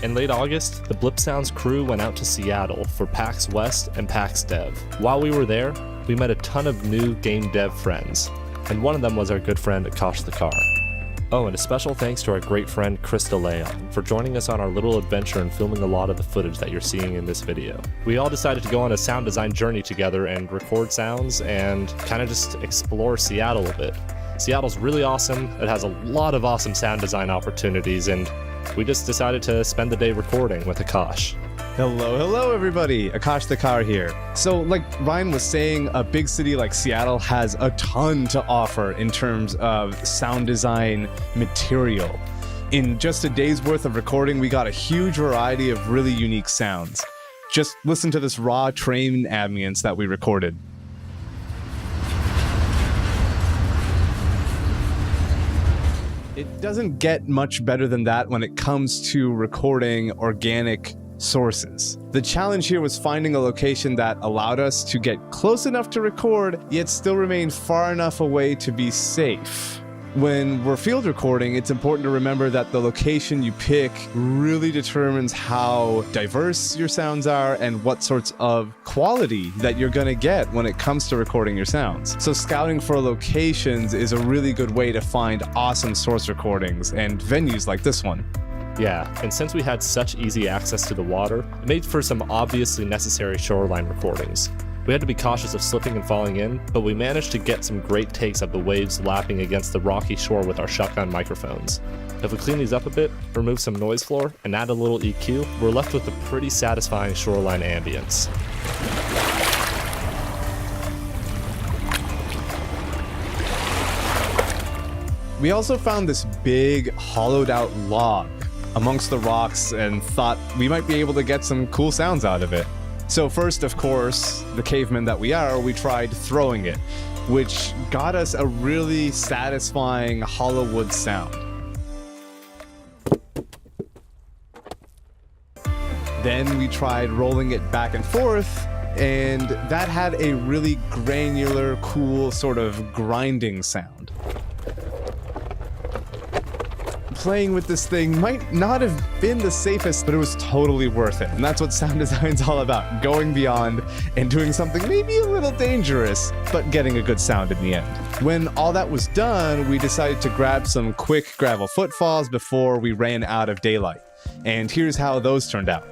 In late August, the Blipsounds crew went out to Seattle for PAX West and PAX Dev. While we were there, we met a ton of new game dev friends, and one of them was our good friend Akash Thakkar. Oh, and a special thanks to our great friend DeLeon for joining us on our little adventure and filming a lot of the footage that you're seeing in this video. We all decided to go on a sound design journey together and record sounds and kind of just explore Seattle a bit. Seattle's really awesome, it has a lot of awesome sound design opportunities, and we just decided to spend the day recording with Akash. Hello everybody, Akash Thakkar here. So like Ryan was saying, a big city like Seattle has a ton to offer in terms of sound design material. In just a day's worth of recording, we got a huge variety of really unique sounds. Just listen to this raw train ambience that we recorded. It doesn't get much better than that when it comes to recording organic sources. The challenge here was finding a location that allowed us to get close enough to record, yet still remain far enough away to be safe. When we're field recording, it's important to remember that the location you pick really determines how diverse your sounds are and what sorts of quality that you're going to get when it comes to recording your sounds. So scouting for locations is a really good way to find awesome source recordings and venues like this one. Yeah, and since we had such easy access to the water, it made for some obviously necessary shoreline recordings. We had to be cautious of slipping and falling in, but we managed to get some great takes of the waves lapping against the rocky shore with our shotgun microphones. If we clean these up a bit, remove some noise floor, and add a little EQ, we're left with a pretty satisfying shoreline ambience. We also found this big hollowed out log amongst the rocks and thought we might be able to get some cool sounds out of it. So first, of course, the cavemen that we are, we tried throwing it, which got us a really satisfying hollow wood sound. Then we tried rolling it back and forth, and that had a really granular, cool sort of grinding sound. Playing with this thing might not have been the safest, but it was totally worth it. And that's what sound design's all about, going beyond and doing something maybe a little dangerous, but getting a good sound in the end. When all that was done, we decided to grab some quick gravel footfalls before we ran out of daylight. And here's how those turned out.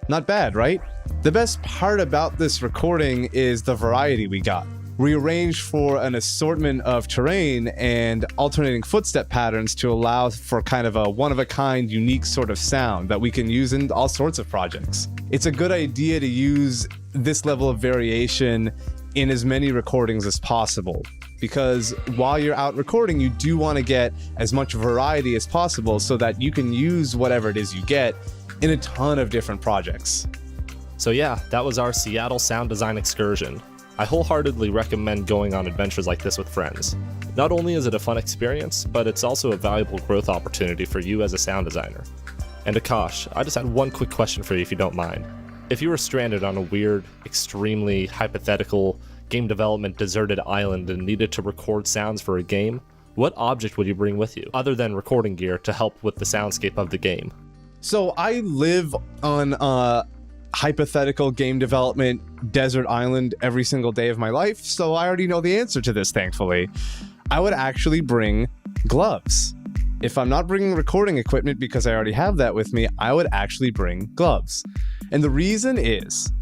Not bad, right? The best part about this recording is the variety we got. We arranged for an assortment of terrain and alternating footstep patterns to allow for kind of a one-of-a-kind, unique sort of sound that we can use in all sorts of projects. It's a good idea to use this level of variation in as many recordings as possible, because while you're out recording, you do want to get as much variety as possible so that you can use whatever it is you get in a ton of different projects. So yeah, that was our Seattle sound design excursion. I wholeheartedly recommend going on adventures like this with friends. Not only is it a fun experience, but it's also a valuable growth opportunity for you as a sound designer. And Akash, I just had one quick question for you if you don't mind. If you were stranded on a weird, extremely hypothetical game development deserted island and needed to record sounds for a game, what object would you bring with you, other than recording gear, to help with the soundscape of the game? So I live on a hypothetical game development desert island every single day of my life, so I already know the answer to this, thankfully. I would actually bring gloves. If I'm not bringing recording equipment because I already have that with me, I would actually bring gloves. And the reason is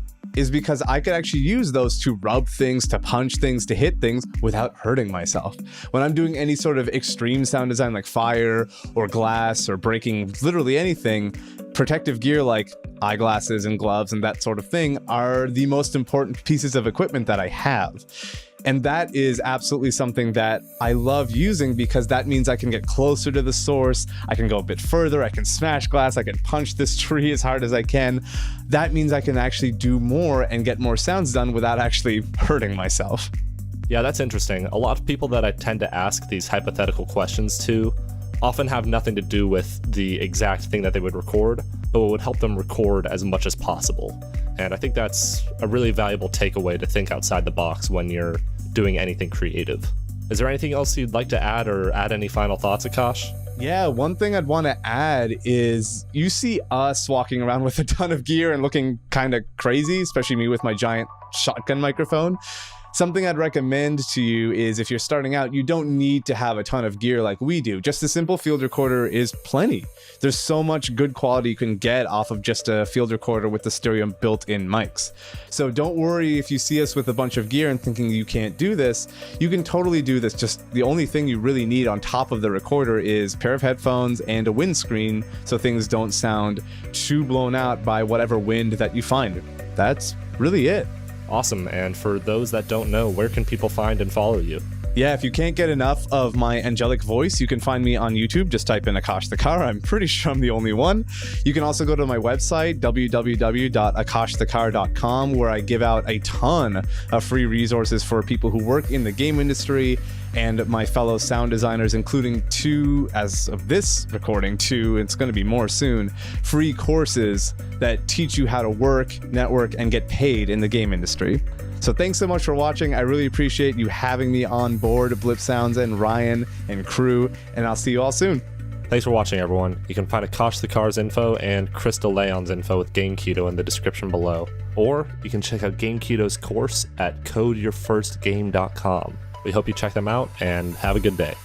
because I could actually use those to rub things, to punch things, to hit things without hurting myself. When I'm doing any sort of extreme sound design like fire or glass or breaking literally anything, protective gear like eyeglasses and gloves and that sort of thing are the most important pieces of equipment that I have. And that is absolutely something that I love using, because that means I can get closer to the source, I can go a bit further, I can smash glass, I can punch this tree as hard as I can. That means I can actually do more and get more sounds done without actually hurting myself. Yeah, that's interesting. A lot of people that I tend to ask these hypothetical questions to often have nothing to do with the exact thing that they would record, but what would help them record as much as possible. And I think that's a really valuable takeaway, to think outside the box when you're doing anything creative. Is there anything else you'd like to add, or add any final thoughts, Akash? Yeah, one thing I'd want to add is you see us walking around with a ton of gear and looking kind of crazy, especially me with my giant shotgun microphone. Something I'd recommend to you is if you're starting out, you don't need to have a ton of gear like we do. Just a simple field recorder is plenty. There's so much good quality you can get off of just a field recorder with the stereo built-in mics. So don't worry if you see us with a bunch of gear and thinking you can't do this. You can totally do this. Just the only thing you really need on top of the recorder is a pair of headphones and a windscreen so things don't sound too blown out by whatever wind that you find. That's really it. Awesome. And for those that don't know, where can people find and follow you? Yeah, if you can't get enough of my angelic voice, you can find me on YouTube. Just type in Akash Thakkar. I'm pretty sure I'm the only one. You can also go to my website, www.akashthakkar.com, where I give out a ton of free resources for people who work in the game industry and my fellow sound designers, including 2, as of this recording, 2, it's going to be more soon, free courses that teach you how to work, network, and get paid in the game industry. So thanks so much for watching. I really appreciate you having me on board, Blipsounds and Ryan and crew, and I'll see you all soon. Thanks for watching, everyone. You can find Akash Thakkar's info and DeLeon's info with Game Keto in the description below. Or you can check out Game Keto's course at codeyourfirstgame.com. We hope you check them out, and have a good day.